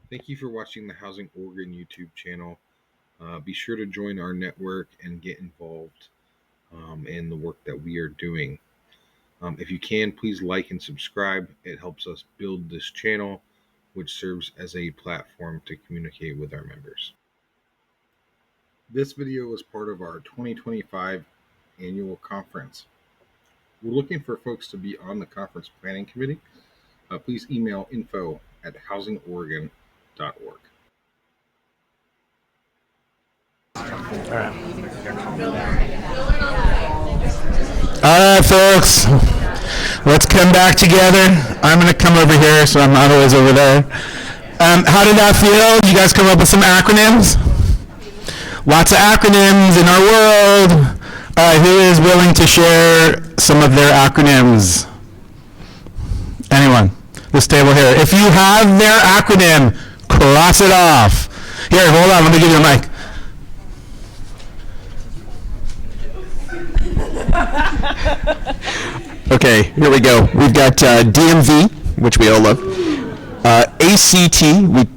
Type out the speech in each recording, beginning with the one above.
Thank you for watching the Housing Oregon YouTube channel. Be sure to join our network and get involved in the work that we are doing. If you can, please like and subscribe. It helps us build this channel, which serves as a platform to communicate with our members. This video is part of our 2025 annual conference. We're looking for folks to be on the conference planning committee. Please email info@housingoregon.org. All right, folks, let's come back together. I'm going to come over here, so I'm not always over there. How did that feel? Did you guys come up with some acronyms? Lots of acronyms in our world. All right, who is willing to share some of their acronyms? Anyone? This table here. If you have their acronym, cross it off. Here, hold on, let me give you a mic. Okay, here we go. We've got DMV, which we all love. ACT,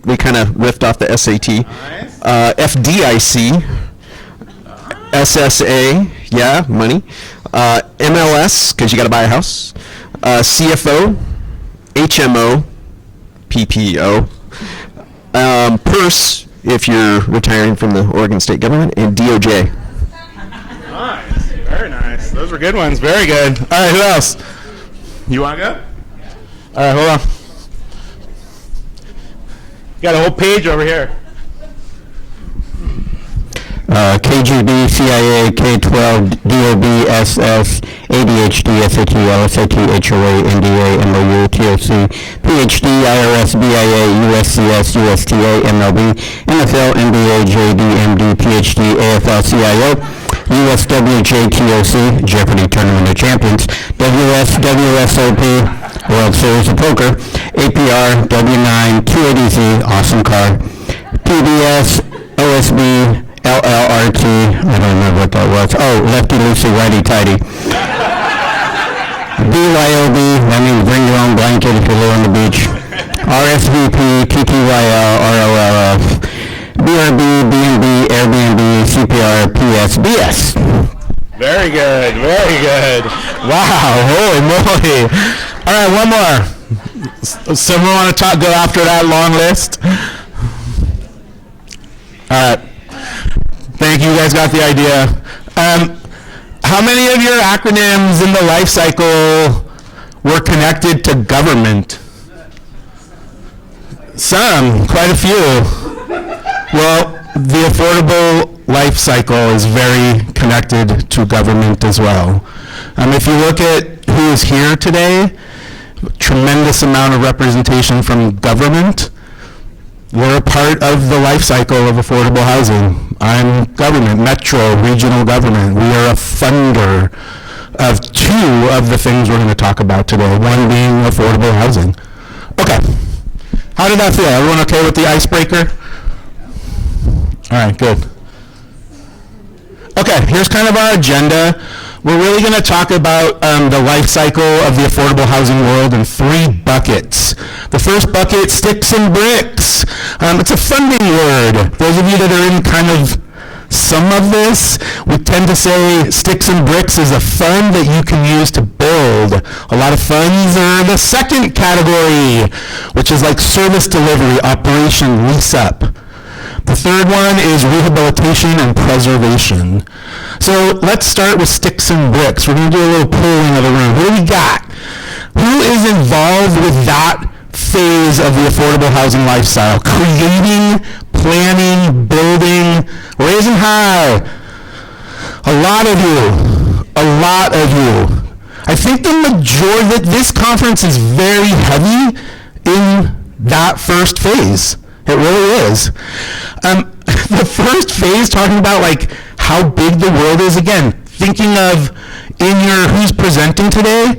we kind of riffed off the SAT. Nice. FDIC. SSA, yeah, money. MLS, because you got to buy a house. CFO. HMO. PPO. PERS, if you're retiring from the Oregon State Government. And DOJ. Nice. Very nice. Those were good ones. Very good. All right, who else? You want to go? All right, hold on. Got a whole page over here. KGB, CIA, K-12, DOB, SS, ADHD, SAT, LSAT, HOA, NDA, MOU, TOC, PhD, IRS, BIA, USCS, USTA, MLB, NFL, NBA, JD, MD, PhD, AFL, CIO, USWJ, TOC, Jeopardy Tournament of Champions, WSOP, World Series of Poker, APR, W9, 280Z, awesome car, PBS, OSB, LLRT, I don't remember what that was. Oh, lefty loosey, righty tighty. BYOB, that means bring your own blanket if you live on the beach. RSVP, TTYL, ROLF, BRB, B&B, Airbnb, CPR, PSBS. Very good. Very good. Wow, holy moly. All right, one more. Someone want to go after that long list? All right. Thank you. You guys got the idea. How many of your acronyms in the life cycle were connected to government? Some, quite a few. Well, the affordable life cycle is very connected to government as well. If you look at who is here today, tremendous amount of representation from government. We're a part of the life cycle of affordable housing. I'm government, metro, regional government. We are a funder of two of the things we're going to talk about today, one being affordable housing. Okay, how did that feel? Everyone okay with the icebreaker? All right, good. Okay, here's kind of our agenda. We're really going to talk about the life cycle of the affordable housing world in three buckets. The first bucket, sticks and bricks. It's a funding word. Those of you that are in kind of some of this, we tend to say sticks and bricks is a fund that you can use to build. A lot of funds are the second category, which is like service delivery, operation, lease up. The third one is rehabilitation and preservation. So let's start with sticks and bricks. We're going to do a little polling of the room. What do we got? Who is involved with that phase of the affordable housing lifestyle? Creating, planning, building, raising high. A lot of you. A lot of you. I think the majority, this conference is very heavy in that first phase. It really is. The first phase, talking about like how big the world is, again, thinking of in your who's presenting today,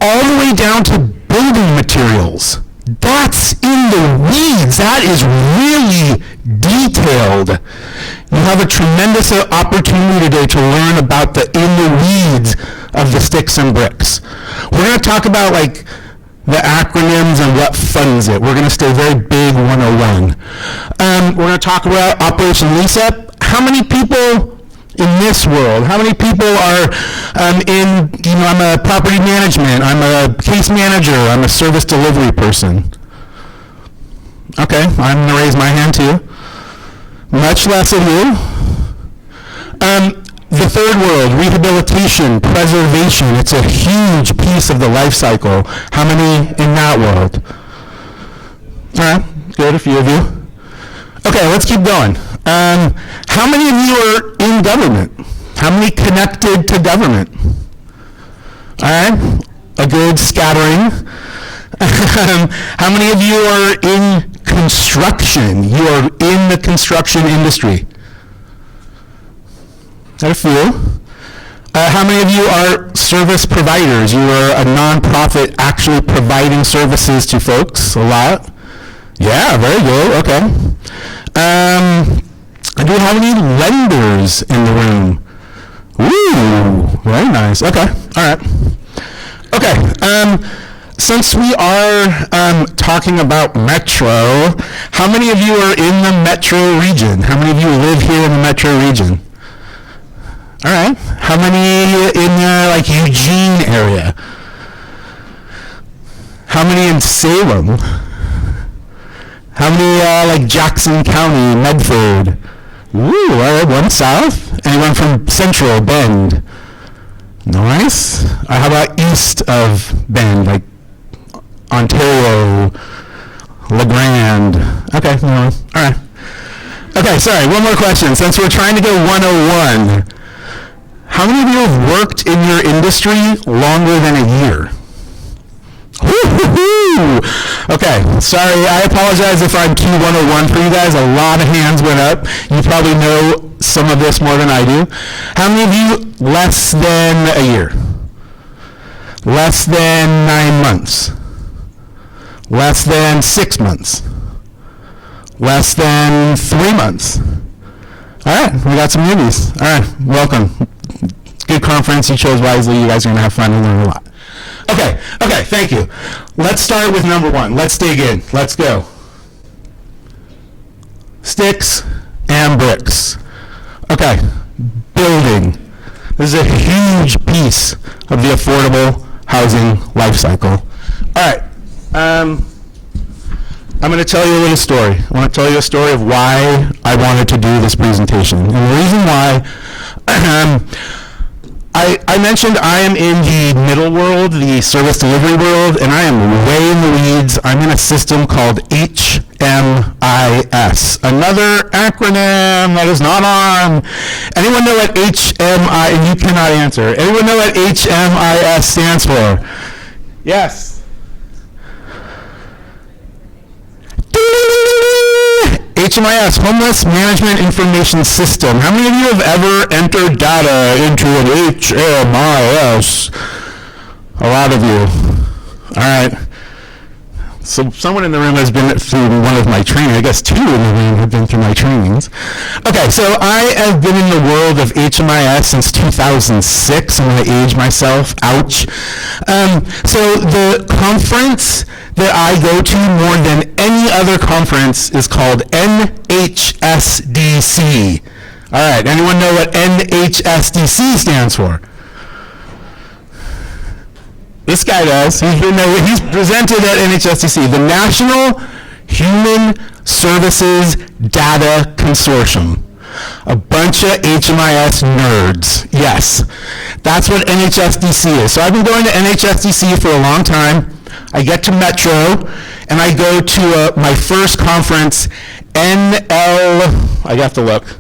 all the way down to building materials. That's in the weeds. That is really detailed. You have a tremendous opportunity today to learn about the in the weeds of the sticks and bricks. We're going to talk about like the acronyms and what funds it. We're going to stay very big 101. We're going to talk about Operation Lisa. How many people in this world, how many people are I'm a property management, I'm a case manager, I'm a service delivery person? Okay, I'm going to raise my hand too. Much less of you. The third world, rehabilitation, preservation, it's a huge piece of the life cycle. How many in that world? All right, good, a few of you. Okay, let's keep going. How many of you are in government? How many connected to government? All right, a good scattering. How many of you are in construction? You are in the construction industry. Got a few. How many of you are service providers? You are a nonprofit actually providing services to folks? A lot? Yeah, very good. Okay. Do we have any lenders in the room? Ooh, very nice. Okay. All right. Okay. Since we are talking about Metro, how many of you are in the Metro region? How many of you live here in the Metro region? All right. How many in the Eugene area? How many in Salem? How many Jackson County, Medford? Ooh, all right. One south. Anyone from Central Bend? Nice. How about east of Bend, like Ontario, LeGrand? Okay. No. All right. Okay. Sorry. One more question. Since we're trying to go 101. How many of you have worked in your industry longer than a year? Woo-hoo-hoo! Okay, sorry, I apologize if I'm too 101 for you guys. A lot of hands went up. You probably know some of this more than I do. How many of you less than a year? Less than 9 months? Less than 6 months? Less than 3 months? All right, we got some newbies. All right, welcome. Good conference. You chose wisely. You guys are going to have fun and learn a lot. Okay, thank you. Let's start with number one. Let's dig in. Let's go. Sticks and bricks. Okay, building. This is a huge piece of the affordable housing life cycle. All right, I'm going to tell you a little story. I want to tell you a story of why I wanted to do this presentation. And the reason why, I mentioned I am in the middle world, the service delivery world, and I am way in the weeds. I'm in a system called HMIS, another acronym that is not on. Anyone know what HMI, and you cannot answer. Anyone know what HMIS stands for? Yes. HMIS, Homeless Management Information System. How many of you have ever entered data into an HMIS? A lot of you. All right. So someone in the room has been through one of my trainings. I guess two in the room have been through my trainings. Okay, so I have been in the world of HMIS since 2006. I'm going to age myself. Ouch. So the conference that I go to more than any other conference is called NHSDC. All right, anyone know what NHSDC stands for? This guy does. He's presented at NHSDC, the National Human Services Data Consortium. A bunch of HMIS nerds. Yes, that's what NHSDC is. So I've been going to NHSDC for a long time. I get to Metro, and I go to my first conference, I have to look,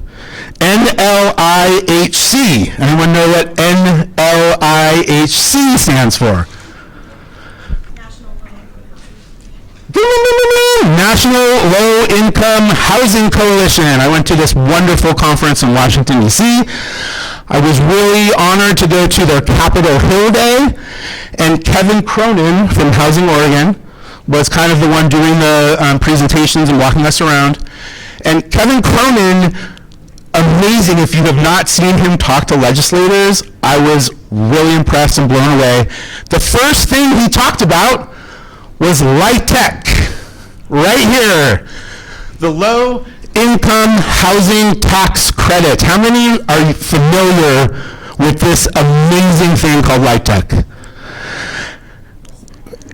NLIHC. Anyone know what NLIHC stands for? National Low Income Housing Coalition. I went to this wonderful conference in Washington, D.C. I was really honored to go to their Capitol Hill Day, and Kevin Cronin from Housing Oregon was kind of the one doing the presentations and walking us around. And Kevin Cronin, amazing. If you have not seen him talk to legislators, I was really impressed and blown away. The first thing he talked about was LIHTC, right here. The low income housing tax credit. How many are familiar with this amazing thing called LIHTC?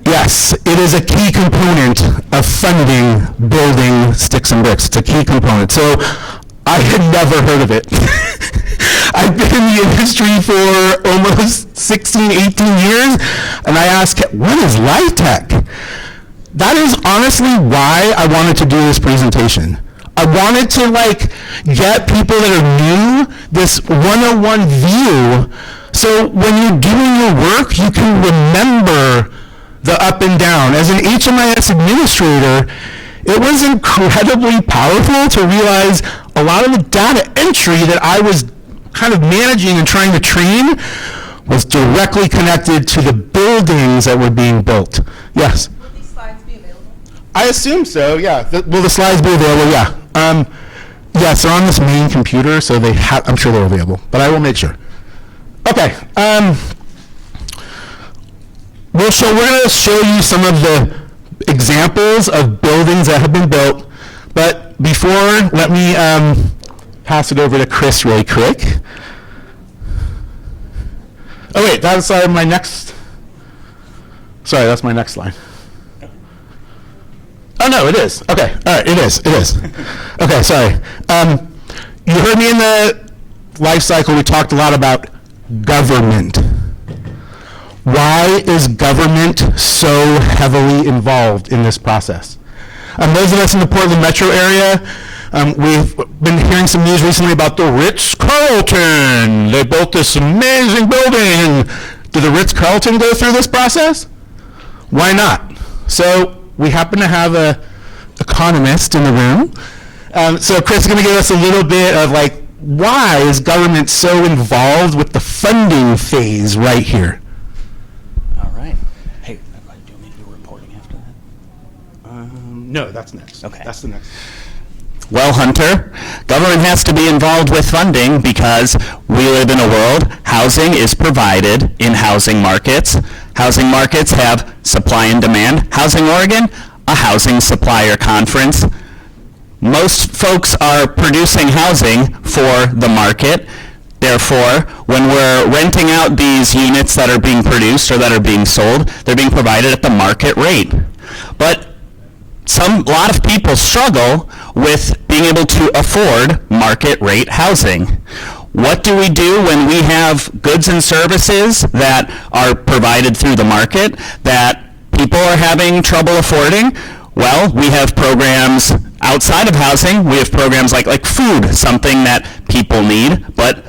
Yes, it is a key component of funding building sticks and bricks. It's a key component. So I had never heard of it. I've been in the industry for almost 16, 18 years, and I asked, what is LIHTC? That is honestly why I wanted to do this presentation. I wanted to get people that are new this 101 view, so when you're doing your work, you can remember the up and down. As an HMIS administrator, it was incredibly powerful to realize a lot of the data entry that I was kind of managing and trying to train was directly connected to the buildings that were being built. Yes? Will these slides be available? I assume so, yeah. Will the slides be available? Yeah. Yes, they're on this main computer, so I'm sure they're available, but I will make sure. Okay. We're going to show you some of the examples of buildings that have been built, but before, let me pass it over to Chris really quick. Oh wait, that's my next, sorry, that's my next slide. Oh no, it is. Okay, all right, it is. Okay, sorry. You heard me in the life cycle, we talked a lot about government. Why is government so heavily involved in this process? Those of us in the Portland metro area, we've been hearing some news recently about the Ritz-Carlton. They built this amazing building. Did the Ritz-Carlton go through this process? Why not? So we happen to have an economist in the room. So Chris is going to give us a little bit of why is government so involved with the funding phase right here? All right. Hey, do you want me to do reporting after that? No, that's next. Okay. That's the next. Well, Hunter, government has to be involved with funding because we live in a world, housing is provided in housing markets. Housing markets have supply and demand. Housing Oregon, a housing supplier conference. Most folks are producing housing for the market. Therefore, when we're renting out these units that are being produced or that are being sold, they're being provided at the market rate. But a lot of people struggle with being able to afford market rate housing. What do we do when we have goods and services that are provided through the market that people are having trouble affording? Well, we have programs outside of housing. We have programs like food, something that people need, but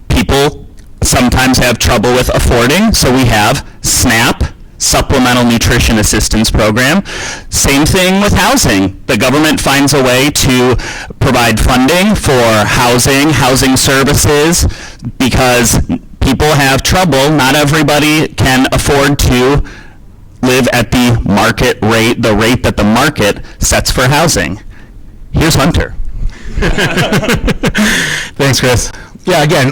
people sometimes have trouble with affording. So we have SNAP, Supplemental Nutrition Assistance Program. Same thing with housing. The government finds a way to provide funding for housing services, because people have trouble. Not everybody can afford to live at the market rate, the rate that the market sets for housing. Here's Hunter. Thanks, Chris. Yeah, again,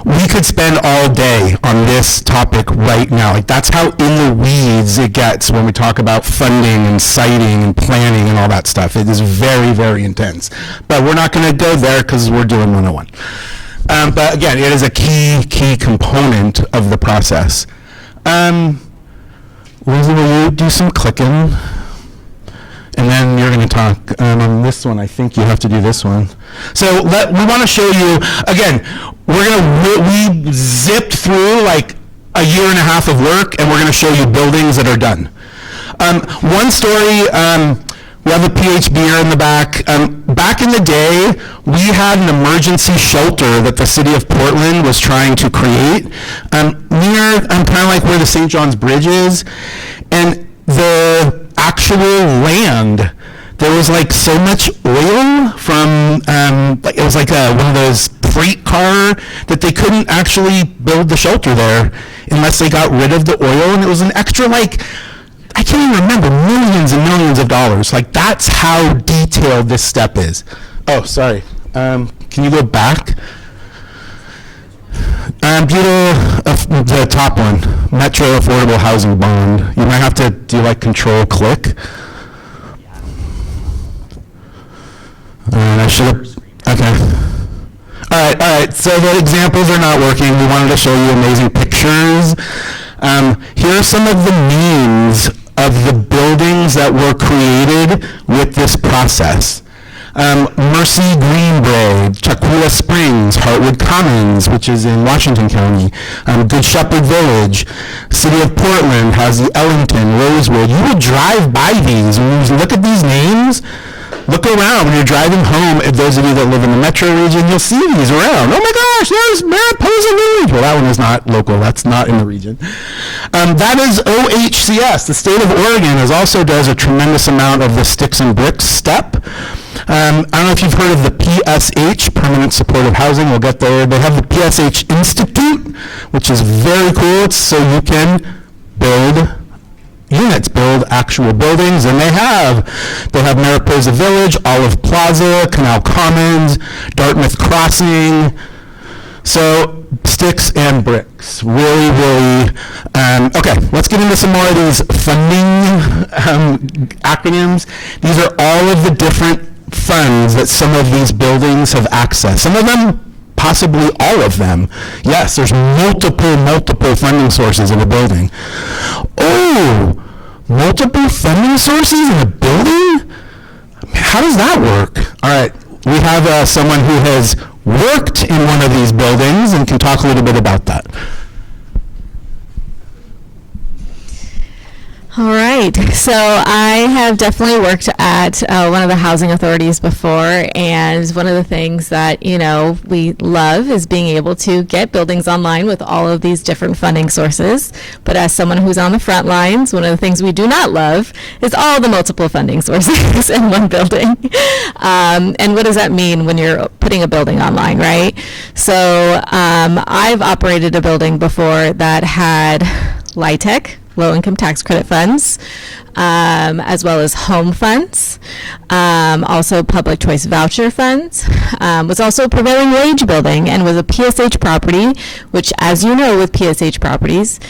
we could spend all day on this topic right now. That's how in the weeds it gets when we talk about funding and siting and planning and all that stuff. It is very, very intense. But we're not going to go there because we're doing 101. But again, it is a key component of the process. Lindsay, will you do some clicking? And then you're going to talk on this one. I think you have to do this one. So we want to show you, again, we zipped through a year and a half of work, and we're going to show you buildings that are done. One story, we have a PHBer in the back. Back in the day, we had an emergency shelter that the city of Portland was trying to create near kind of where the St. John's Bridge is. And the actual land, there was so much oil from, it was one of those freight car that they couldn't actually build the shelter there unless they got rid of the oil. And it was an extra I can't even remember, millions and millions of dollars. That's how detailed this step is. Oh, sorry. Can you go back? The top one, Metro Affordable Housing Bond. You might have to do like control click. I should have, okay. All right, so the examples are not working. We wanted to show you amazing pictures. Here are some of the names of the buildings that were created with this process. Mercy Greenbrae, Chakula Springs, Heartwood Commons, which is in Washington County, Good Shepherd Village, City of Portland has the Ellington, Rosewood. You will drive by these. When you look at these names, look around when you're driving home. If those of you that live in the metro region, you'll see these around. Oh my gosh, there's Mariposa Village. Well, that one is not local. That's not in the region. That is OHCS. The state of Oregon also does a tremendous amount of the sticks and bricks step. I don't know if you've heard of the PSH, Permanent Supportive Housing. We'll get there. They have the PSH Institute, which is very cool. It's so you can build units, build actual buildings, and they have Mariposa Village, Olive Plaza, Canal Commons, Dartmouth Crossing. So sticks and bricks, really. Okay, let's get into some more of these funding acronyms. These are all of the different funds that some of these buildings have accessed. Some of them, possibly all of them. Yes, there's multiple funding sources in a building. Oh, multiple funding sources in a building? How does that work? All right, we have someone who has worked in one of these buildings and can talk a little bit about that. All right, so I have definitely worked at one of the housing authorities before, and one of the things that, we love is being able to get buildings online with all of these different funding sources. But as someone who's on the front lines, one of the things we do not love is all the multiple funding sources in one building. And what does that mean when you're putting a building online, right? So I've operated a building before that had LIHTC, low-income tax credit funds, as well as home funds, also public choice voucher funds, was also a prevailing wage building, and was a PSH property, which, as you know, with PSH properties,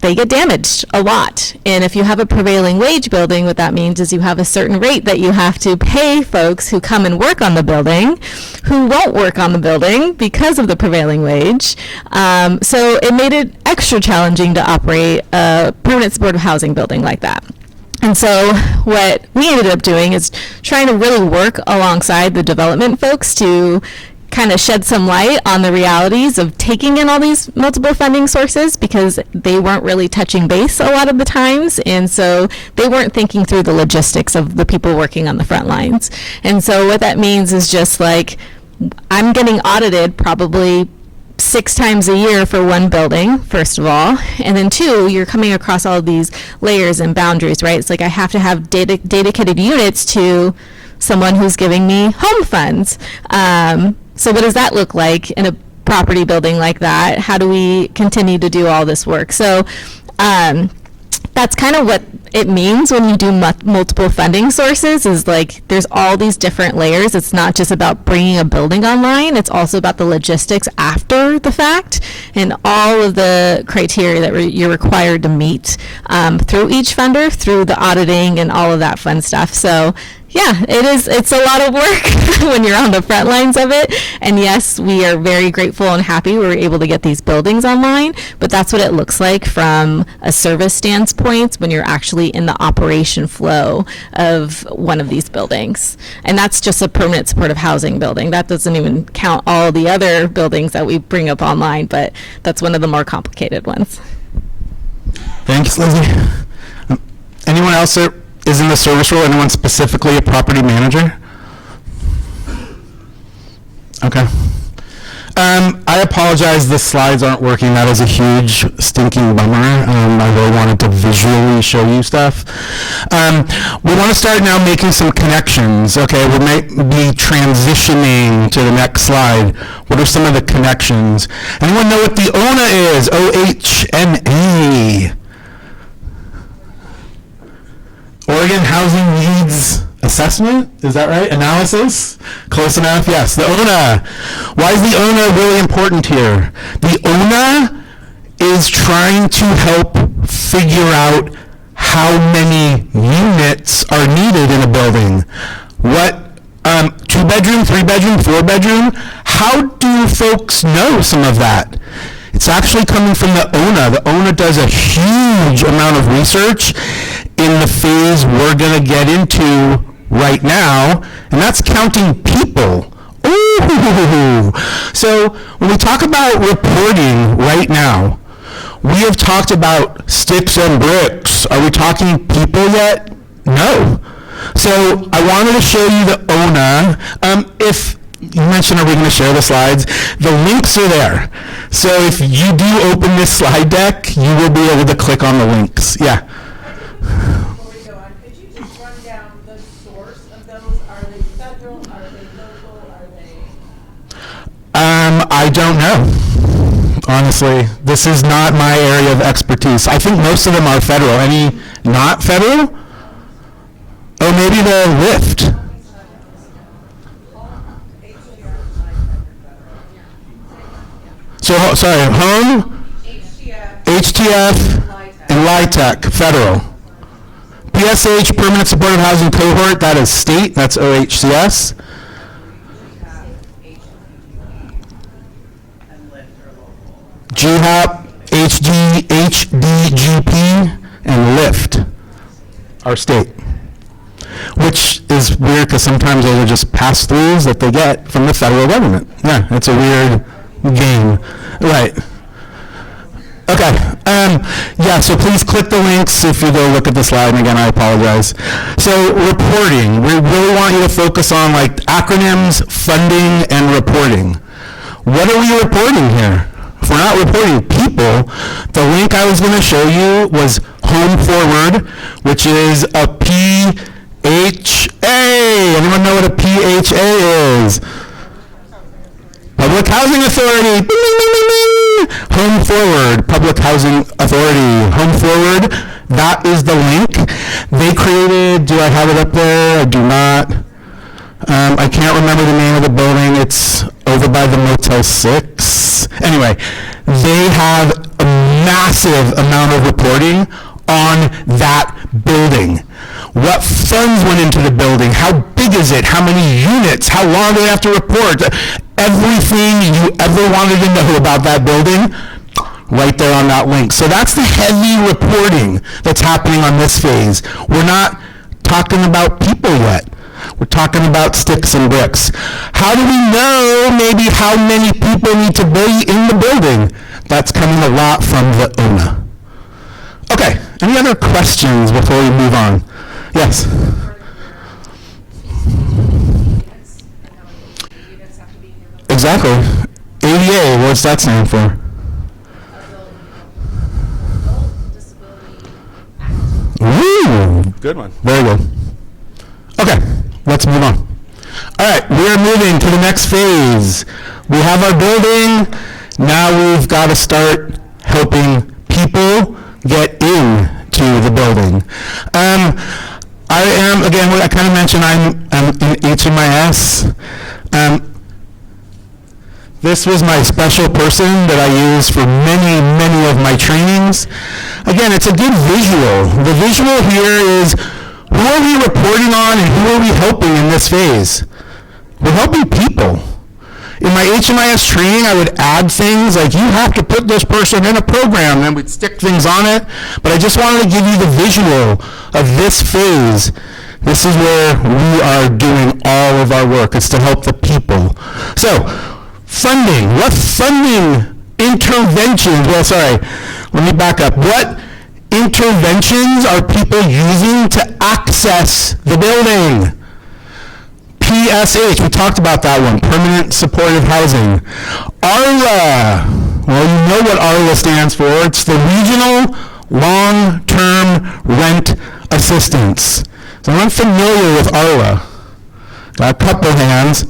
they get damaged a lot. And if you have a prevailing wage building, what that means is you have a certain rate that you have to pay folks who come and work on the building, who won't work on the building because of the prevailing wage. So it made it extra challenging to operate a permanent supportive housing building like that. And so what we ended up doing is trying to really work alongside the development folks to kind of shed some light on the realities of taking in all these multiple funding sources, because they weren't really touching base a lot of the times, and so they weren't thinking through the logistics of the people working on the front lines. And so what that means is just like, I'm getting audited probably 6 times a year for one building, first of all, and then 2, you're coming across all of these layers and boundaries, right? It's like I have to have dedicated units to someone who's giving me home funds. So what does that look like in a property building like that? How do we continue to do all this work? So that's kind of what it means when you do multiple funding sources, is like there's all these different layers. It's not just about bringing a building online. It's also about the logistics after the fact and all of the criteria that you're required to meet through each funder, through the auditing and all of that fun stuff. So yeah, it's a lot of work when you're on the front lines of it. And yes, we are very grateful and happy we were able to get these buildings online, but that's what it looks like from a service standpoint when you're actually in the operation flow of one of these buildings. And that's just a permanent supportive housing building. That doesn't even count all the other buildings that we bring up online, but that's one of the more complicated ones. Thanks, Lizzie. Anyone else that is in the service role? Anyone specifically a property manager? Okay. I apologize, the slides aren't working. That is a huge stinking bummer. I really wanted to visually show you stuff. We want to start now making some connections. Okay, we might be transitioning to the next slide. What are some of the connections? Anyone know what the ONA is? OHNA. Oregon Housing Needs assessment, is that right? Analysis? Close enough? Yes, the ONA. Why is the ONA really important here? The ONA is trying to help figure out how many units are needed in a building. What, 2-bedroom, 3-bedroom, 4-bedroom? How do folks know some of that? It's actually coming from the ONA. The ONA does a huge amount of research in the phase we're going to get into right now, and that's counting people. Ooh. So when we talk about reporting right now, we have talked about sticks and bricks. Are we talking people yet? No. So I wanted to show you the ONA. If you mentioned, are we going to share the slides? The links are there. So if you do open this slide deck, you will be able to click on the links. Yeah. Before we go on, could you just run down the source of those? Are they federal? Are they local? Are they? I don't know. Honestly, this is not my area of expertise. I think most of them are federal. Any not federal? Oh, maybe the lift. So, sorry, home, HTF, and LIHTC, federal. PSH, Permanent Supportive Housing Cohort, that is state, that's OHCS. GHAP, HDGP, and LIFT are state. Which is weird because sometimes those are just pass-throughs that they get from the federal government. Yeah, it's a weird game. Right. Okay. Yeah, so please click the links if you go look at the slide, and again, I apologize. So reporting, we really want you to focus on like acronyms, funding, and reporting. What are we reporting here? If we're not reporting people, the link I was going to show you was Home Forward, which is a PHA. Anyone know what a PHA is? Public Housing Authority. Bing, bing, bing, bing, bing. Home Forward, Public Housing Authority. Home Forward, that is the link. They created, do I have it up there? I do not. I can't remember the name of the building. It's over by the Motel 6. Anyway, they have a massive amount of reporting on that building. What funds went into the building? How big is it? How many units? How long do they have to report? Everything you ever wanted to know about that building, right there on that link. So that's the heavy reporting that's happening on this phase. We're not talking about people yet. We're talking about sticks and bricks. How do we know maybe how many people need to be in the building? That's coming a lot from the ONA. Okay, any other questions before we move on? Yes? Exactly. ADA, what's that stand for? Ooh, Good one. very good. Okay, let's move on. All right, we're moving to the next phase. We have our building. Now we've got to start helping people get into the building. I am, again, what I kind of mentioned, I'm in HMIS. This was my special person that I use for many, many of my trainings. Again, it's a good visual. The visual here is, who are we reporting on and who are we helping in this phase? We're helping people. In my HMIS training, I would add things like, you have to put this person in a program, and we'd stick things on it. But I just wanted to give you the visual of this phase. This is where we are doing all of our work. It's to help the people. So, funding. What funding interventions, well, sorry, let me back up. What interventions are people using to access the building? PSH, we talked about that one, Permanent Supportive Housing. ARLA, well, you know what ARLA stands for. It's the Regional Long-Term Rent Assistance. So I'm familiar with ARLA. Got a couple hands.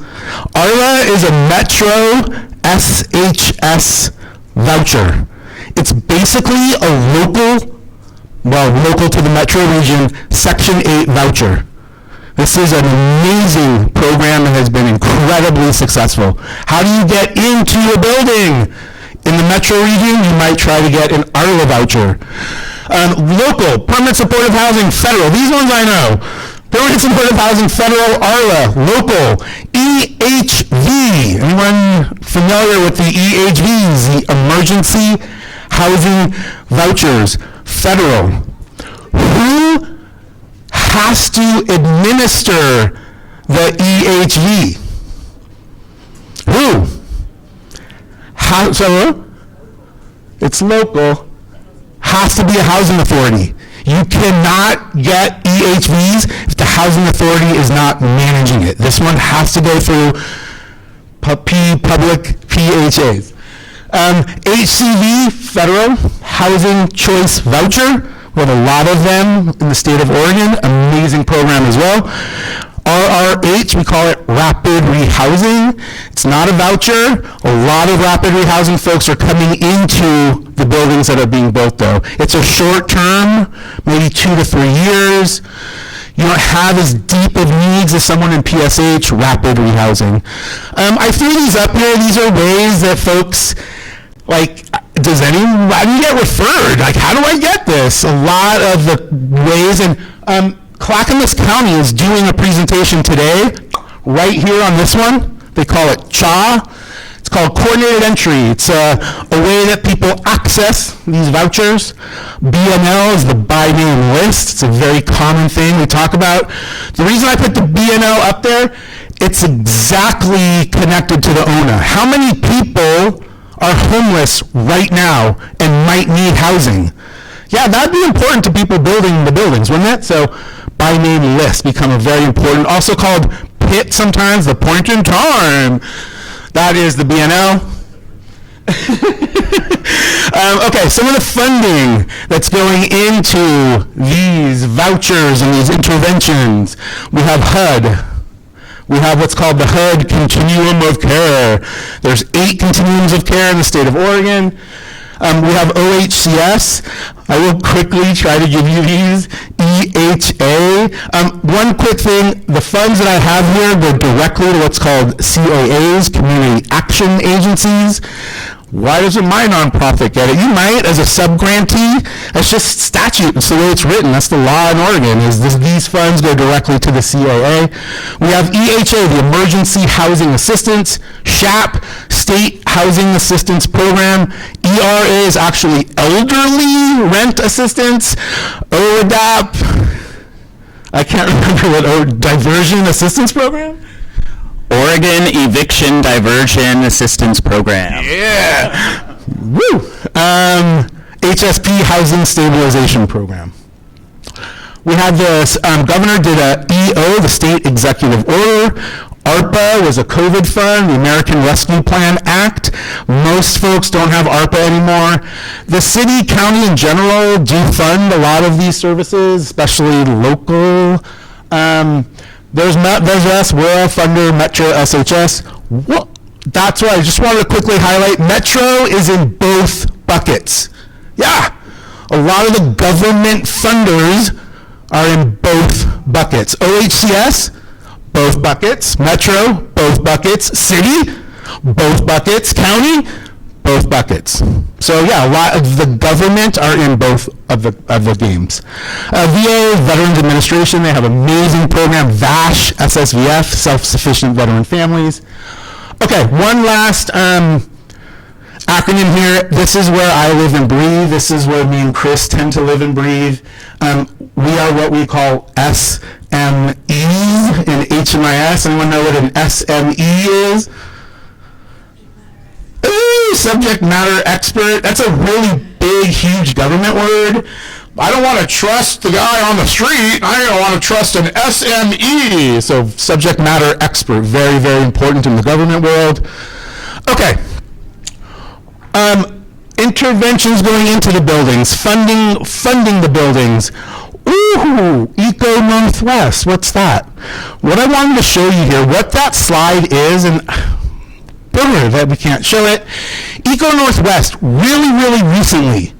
ARLA is a Metro SHS voucher. It's basically a local to the Metro region, Section 8 voucher. This is an amazing program that has been incredibly successful. How do you get into a building? In the metro region, you might try to get an ARLA voucher. Local, permanent supportive housing, federal. These ones I know. Permanent supportive housing, federal, ARLA, local, EHV. Anyone familiar with the EHVs, the emergency housing vouchers, federal? Who has to administer the EHV? Who? So it's local, has to be a housing authority. You cannot get EHVs if the housing authority is not managing it. This one has to go through public PHAs. HCV, federal, housing choice voucher. We have a lot of them in the state of Oregon. Amazing program as well. RRH, we call it rapid rehousing. It's not a voucher. A lot of rapid rehousing folks are coming into the buildings that are being built though. It's a short term, maybe 2 to 3 years. You don't have as deep of needs as someone in PSH, rapid rehousing. I threw these up here. These are ways that folks, like, how do you get referred? Like, how do I get this? A lot of the ways, and Clackamas County is doing a presentation today, right here on this one. They call it CHA. It's called Coordinated Entry. It's a way that people access these vouchers. BNL is the by name list. It's a very common thing we talk about. The reason I put the BNL up there, it's exactly connected to the ONA. How many people are homeless right now and might need housing? Yeah, that'd be important to people building the buildings, wouldn't it? So by name lists become a very important, also called PIT sometimes, the point in time. That is the BNL. Okay, some of the funding that's going into these vouchers and these interventions. We have HUD. We have what's called the HUD Continuum of Care. There's 8 continuums of care in the state of Oregon. We have OHCS. I will quickly try to give you these. EHA. One quick thing, the funds that I have here go directly to what's called CAAs, Community Action Agencies. Why doesn't my nonprofit get it? You might as a sub-grantee. That's just statute. It's the way it's written. That's the law in Oregon, is these funds go directly to the CAA. We have EHA, the Emergency Housing Assistance, SHAP, State Housing Assistance Program. ERA is actually Elderly Rent Assistance. ODAP, I can't remember what, Diversion Assistance Program? Oregon Eviction Diversion Assistance Program. Yeah. Woo. HSP Housing Stabilization Program. We had this, governor did a EO, the State Executive Order. ARPA was a COVID fund, the American Rescue Plan Act. Most folks don't have ARPA anymore. The city, county in general do fund a lot of these services, especially local. There's us, we're a funder, Metro, SHS. That's what I just wanted to quickly highlight. Metro is in both buckets. Yeah, a lot of the government funders are in both buckets. OHCS, both buckets. Metro, both buckets. City, both buckets. County, both buckets. So yeah, a lot of the government are in both of the games. VA, Veterans Administration, they have an amazing program. VASH, SSVF, Self-Sufficient Veteran Families. Okay, one last acronym here. This is where I live and breathe. This is where me and Chris tend to live and breathe. We are what we call SMEs in HMIS. Anyone know what an SME is? Ooh, subject matter expert. That's a really big, huge government word. I don't want to trust the guy on the street. I don't want to trust an SME. So subject matter expert, very, very important in the government world. Okay. Interventions going into the buildings, funding the buildings. Ooh, Eco Northwest, what's that? What I wanted to show you here, what that slide is, and bummer that we can't show it. Eco Northwest, really recently,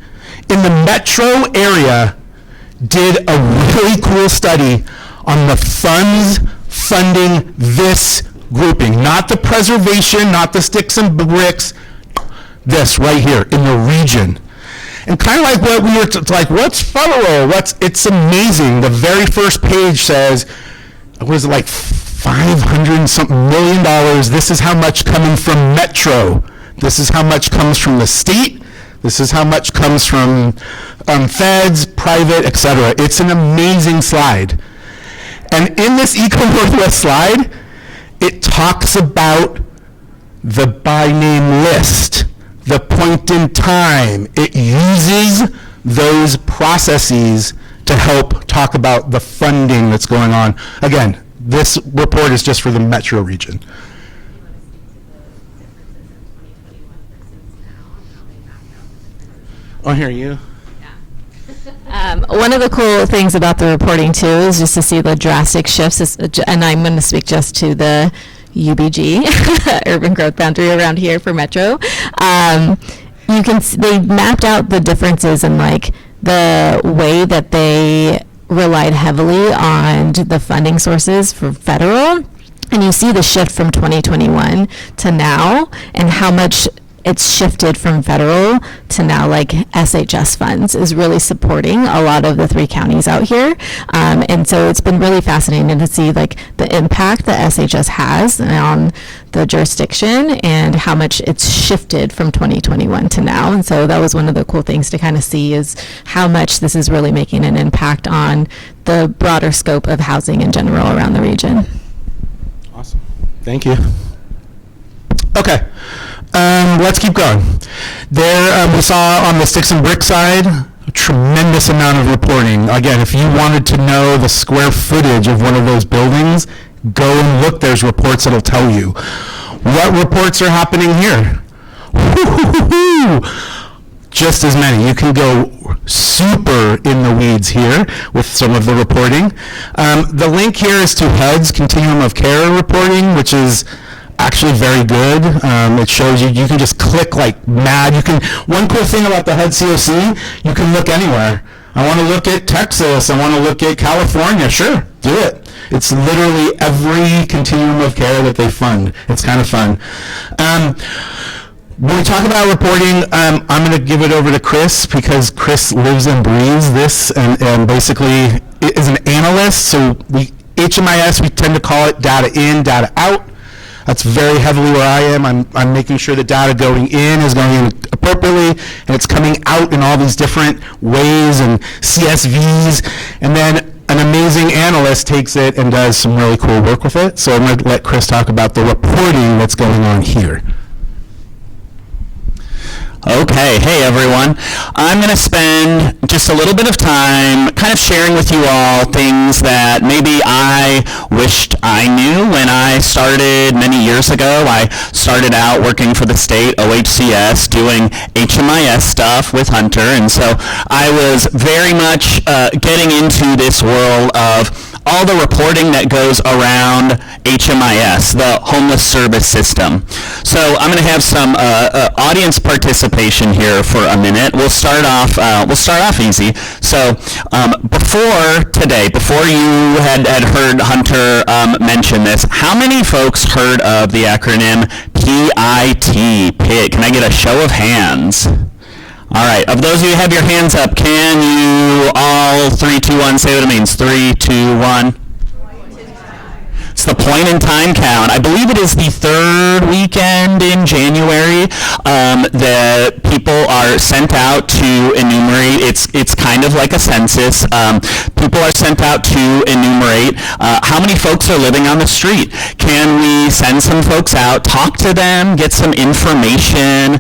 in the metro area, did a really cool study on the funds funding this grouping, not the preservation, not the sticks and bricks, this right here in the region. And kind of like what we were, like, what's federal? It's amazing. The very first page says, what is it, like $500 and something million. This is how much coming from Metro. This is how much comes from the state. This is how much comes from feds, private, etc. It's an amazing slide. And in this Eco Northwest slide, it talks about the by name list, the point in time. It uses those processes to help talk about the funding that's going on. Again, this report is just for the metro region. Oh, here, you. One of the cool things about the reporting too is just to see the drastic shifts, and I'm going to speak just to the UBG, urban growth boundary around here for Metro. You can they mapped out the differences in like the way that they relied heavily on the funding sources for federal, and you see the shift from 2021 to now, and how much it's shifted from federal to now, like SHS funds is really supporting a lot of the 3 counties out here. And so it's been really fascinating to see like the impact that SHS has on the jurisdiction and how much it's shifted from 2021 to now. And so that was one of the cool things to kind of see is how much this is really making an impact on the broader scope of housing in general around the region. Awesome. Thank you. Okay. Let's keep going. There, we saw on the sticks and brick side, a tremendous amount of reporting. Again, if you wanted to know the square footage of one of those buildings, go and look. There's reports that'll tell you. What reports are happening here? Just as many. You can go super in the weeds here with some of the reporting. The link here is to HUD's Continuum of Care reporting, which is actually very good. It shows you can just click like mad. One cool thing about the HUD COC, you can look anywhere. I want to look at Texas. I want to look at California. Sure, do it. It's literally every continuum of care that they fund. It's kind of fun. When we talk about reporting, I'm going to give it over to Chris because Chris lives and breathes this and basically is an analyst. So HMIS, we tend to call it data in, data out. That's very heavily where I am. I'm making sure the data going in is going in appropriately, and it's coming out in all these different ways and CSVs. And then an amazing analyst takes it and does some really cool work with it. So I'm going to let Chris talk about the reporting that's going on here. Okay, hey everyone. I'm going to spend just a little bit of time kind of sharing with you all things that maybe I wished I knew when I started many years ago. I started out working for the state OHCS doing HMIS stuff with Hunter, and so I was very much getting into this world of all the reporting that goes around HMIS, the Homeless Service System. So I'm going to have some audience participation here for a minute. We'll start off easy. So before you had heard Hunter mention this, how many folks heard of the acronym PIT? PIT. Can I get a show of hands? All right, of those of you who have your hands up, can you all 3, 2, 1 say what it means? 3, 2, 1. It's the point in time count. I believe it is the 3rd weekend in January that people are sent out to enumerate. It's kind of like a census. People are sent out to enumerate how many folks are living on the street. Can we send some folks out, talk to them, get some information?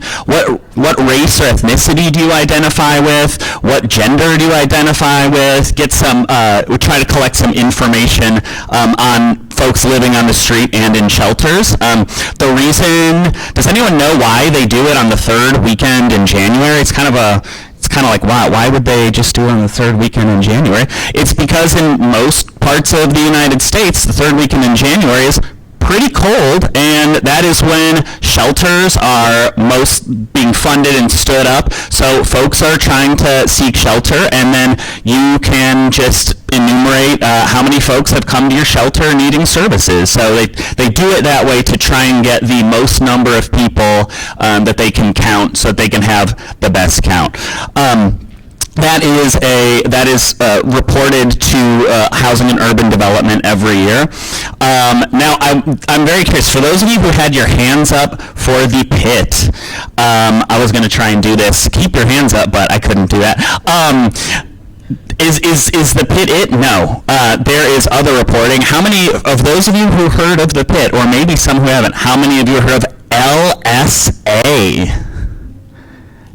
What race or ethnicity do you identify with? What gender do you identify with? We try to collect some information on folks living on the street and in shelters. Does anyone know why they do it on the 3rd weekend in January? It's kind of like, wow, why would they just do it on the 3rd weekend in January? It's because in most parts of the United States, the 3rd weekend in January is pretty cold, and that is when shelters are most being funded and stood up. So folks are trying to seek shelter, and then you can just enumerate how many folks have come to your shelter needing services. So they do it that way to try and get the most number of people that they can count, so that they can have the best count. That is reported to Housing and Urban Development every year. Now, I'm very curious. For those of you who had your hands up for the pit, I was going to try and do this. Keep your hands up, but I couldn't do that. Is the pit it? No. There is other reporting. How many of those of you who heard of the pit, or maybe some who haven't, how many of you heard of LSA?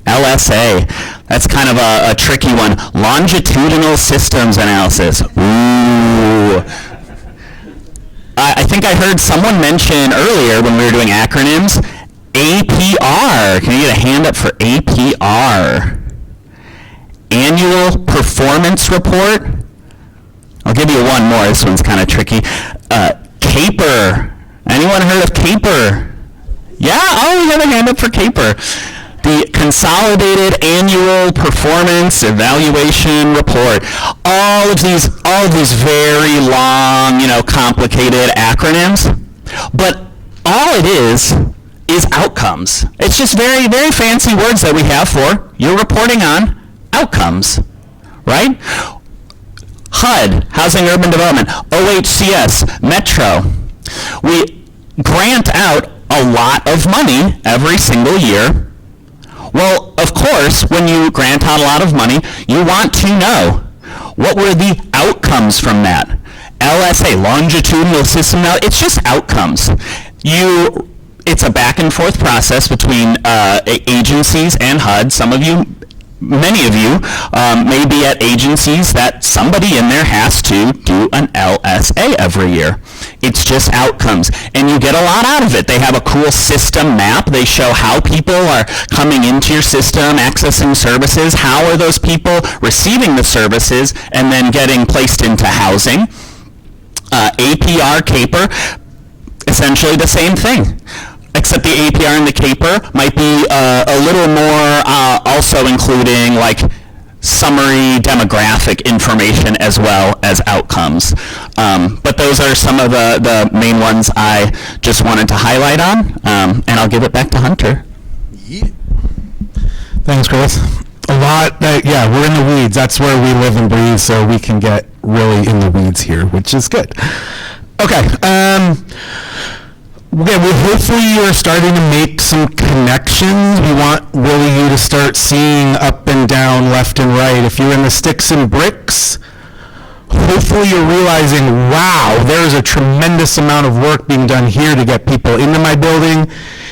LSA. That's kind of a tricky one. Longitudinal systems analysis. Ooh. I think I heard someone mention earlier when we were doing acronyms, APR. Can you get a hand up for APR? Annual Performance Report. I'll give you one more. This one's kind of tricky. CAPER. Anyone heard of CAPER? Yeah? Oh, we got a hand up for CAPER. The Consolidated Annual Performance Evaluation Report. All of these very long, complicated acronyms, but all it is outcomes. It's just very, very fancy words that we have for you're reporting on outcomes, right? HUD, Housing Urban Development, OHCS, Metro. We grant out a lot of money every single year. Well, of course, when you grant out a lot of money, you want to know what were the outcomes from that. LSA, longitudinal system, now it's just outcomes. It's a back and forth process between agencies and HUD. Many of you may be at agencies that somebody in there has to do an LSA every year. It's just outcomes, and you get a lot out of it. They have a cool system map. They show how people are coming into your system, accessing services, how are those people receiving the services, and then getting placed into housing. APR, CAPER, essentially the same thing. Except the APR and the CAPER might be a little more also including like summary demographic information as well as outcomes. But those are some of the main ones I just wanted to highlight on, and I'll give it back to Hunter. Thanks, Chris. A lot, we're in the weeds. That's where we live and breathe, so we can get really in the weeds here, which is good. Okay. Hopefully you're starting to make some connections. We want really you to start seeing up and down, left and right. If you're in the sticks and bricks, hopefully you're realizing, wow, there's a tremendous amount of work being done here to get people into my building.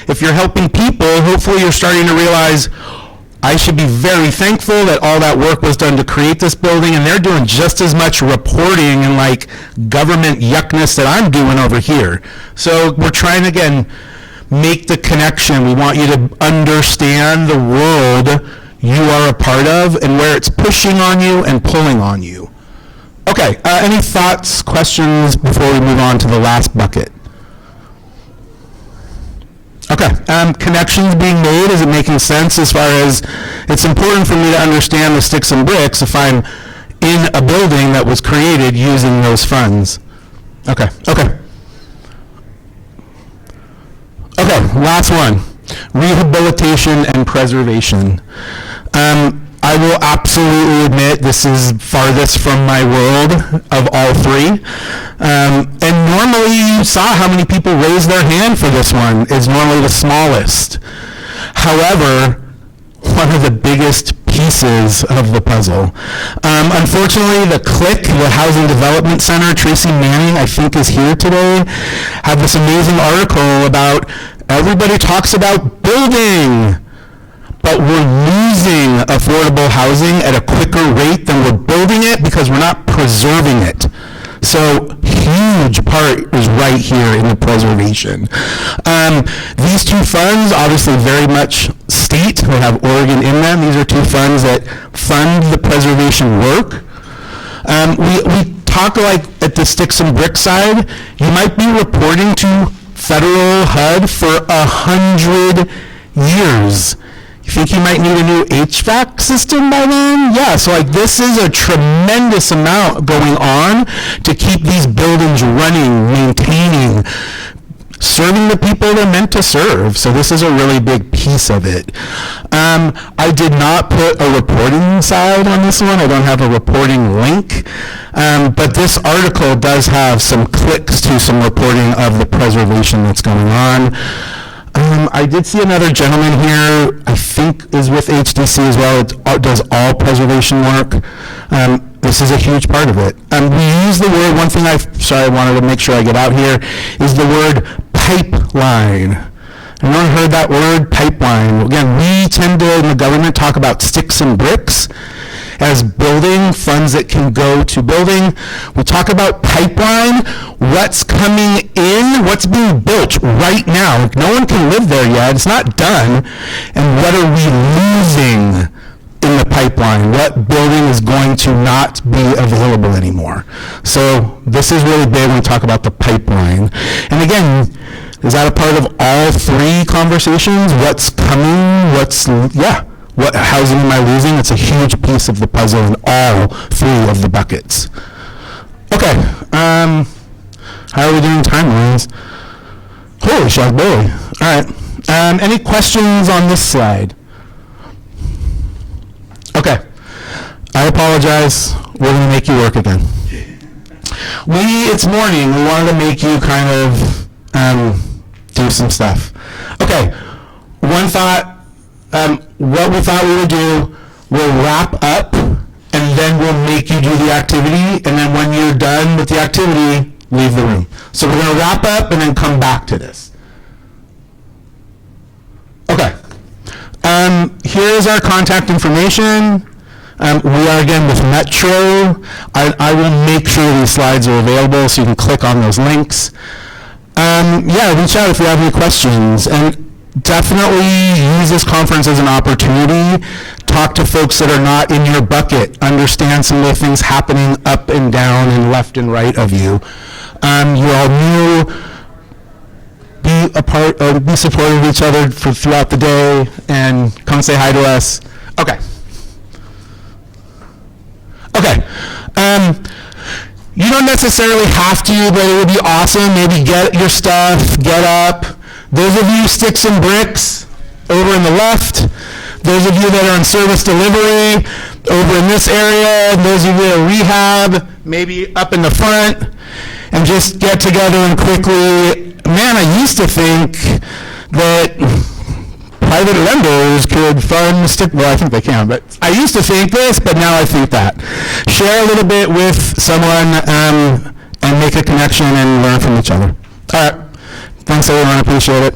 If you're helping people, hopefully you're starting to realize, I should be very thankful that all that work was done to create this building, and they're doing just as much reporting and like government yuckness that I'm doing over here. So we're trying to, again, make the connection. We want you to understand the world you are a part of and where it's pushing on you and pulling on you. Okay, any thoughts, questions before we move on to the last bucket? Okay, connections being made, is it making sense as far as it's important for me to understand the sticks and bricks if I'm in a building that was created using those funds? Okay, last one, rehabilitation and preservation. I will absolutely admit this is farthest from my world of all three. And normally you saw how many people raised their hand for this one. It's normally the smallest. However, one of the biggest pieces of the puzzle. Unfortunately, the CLIC, the Housing Development Center, Tracy Manning, I think is here today, have this amazing article about everybody talks about building, but we're losing affordable housing at a quicker rate than we're building it because we're not preserving it. So huge part is right here in the preservation. These two funds, obviously very much state, they have Oregon in them. These are two funds that fund the preservation work. We talk like at the sticks and bricks side, you might be reporting to federal HUD for 100 years. You think you might need a new HVAC system by then? Yeah, so like this is a tremendous amount going on to keep these buildings running, maintaining, serving the people they're meant to serve. So this is a really big piece of it. I did not put a reporting side on this one. I don't have a reporting link. But this article does have some clicks to some reporting of the preservation that's going on. I did see another gentleman here, I think is with HDC as well. It does all preservation work. This is a huge part of it. We use the word, one thing I wanted to make sure I get out here, is the word pipeline. Anyone heard that word, pipeline? Again, we tend to, in the government, talk about sticks and bricks as building, funds that can go to building. We talk about pipeline, what's coming in, what's being built right now. No one can live there yet, it's not done. And what are we losing in the pipeline? What building is going to not be available anymore? So this is really big when we talk about the pipeline. And again, is that a part of all three conversations? What's coming, what housing am I losing? It's a huge piece of the puzzle in all three of the buckets. Okay, how are we doing time-wise? Holy shagboy. All right, any questions on this slide? Okay, I apologize. We're going to make you work again. It's morning. We wanted to make you kind of do some stuff. Okay, one thought. What we thought we would do, we'll wrap up, and then we'll make you do the activity, and then when you're done with the activity, leave the room. So we're going to wrap up and then come back to this. Okay. Here is our contact information. We are again with Metro. I will make sure these slides are available so you can click on those links. Reach out if you have any questions. And definitely use this conference as an opportunity. Talk to folks that are not in your bucket. Understand some of the things happening up and down and left and right of you. You're all new. Be supportive of each other throughout the day and come say hi to us. Okay. You don't necessarily have to, but it would be awesome. Maybe get your stuff, get up. Those of you sticks and bricks over in the left. Those of you that are in service delivery over in this area. Those of you that are rehab, maybe up in the front. And just get together and quickly. Man, I used to think that private lenders could fund well, I think they can, but I used to think this, but now I think that. Share a little bit with someone and make a connection and learn from each other. All right. Thanks, everyone. I appreciate it.